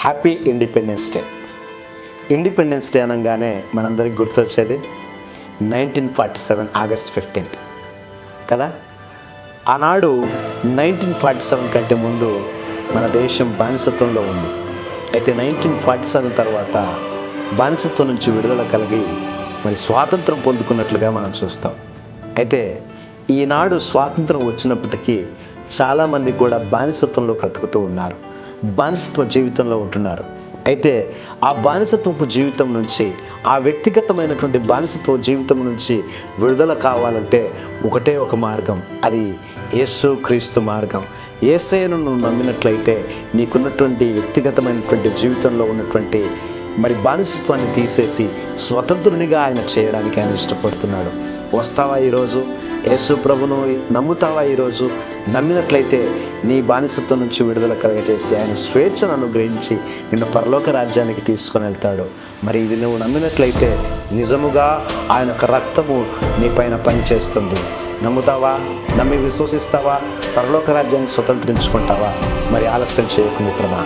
Happy independence day. Independence day అనగానే మనందరికి గుర్తొచ్చేది 1947 ఆగస్ట్ 15 కదా. ఆనాడు 1947 కంటే ముందు మన దేశం బానిసత్వంలో ఉంది. అయితే 1947 తర్వాత బానిసత్వం నుంచి విడుదల కలిగి మరి స్వాతంత్రం పొందుకున్నట్లుగా మనం చూస్తాం. అయితే ఈనాడు స్వాతంత్రం వచ్చినప్పటికీ చాలామంది కూడా బానిసత్వంలో బ్రతుకుతూ ఉన్నారు, బానిసత్వ జీవితంలో ఉంటున్నారు. అయితే ఆ బానిసత్వపు జీవితం నుంచి, ఆ వ్యక్తిగతమైనటువంటి బానిసత్వ జీవితం నుంచి విడుదల కావాలంటే ఒకటే ఒక మార్గం, అది యేసు క్రీస్తు మార్గం. యేసయ్యను నువ్వు నమ్మినట్లయితే నీకున్నటువంటి వ్యక్తిగతమైనటువంటి జీవితంలో ఉన్నటువంటి మరి బానిసత్వాన్ని తీసేసి స్వతంత్రునిగా ఆయన చేయడానికి ఆయన ఇష్టపడుతున్నాడు. వస్తావా ఈరోజు? యేసు ప్రభును నమ్ముతావా? ఈరోజు నమ్మినట్లయితే నీ బానిసత్వం నుంచి విడుదల కలగజేసి ఆయన స్వేచ్ఛను అనుగ్రహించి నిన్ను పరలోక రాజ్యానికి తీసుకొని వెళ్తాడు. మరి ఇది నువ్వు నమ్మినట్లయితే నిజముగా ఆయన యొక్క రక్తము నీ పైన పనిచేస్తుంది. నమ్ముతావా? నమ్మి విశ్వసిస్తావా? పరలోక రాజ్యాన్ని స్వతంత్రించుకుంటావా? మరి ఆలస్యం చేయకు మిత్రమా.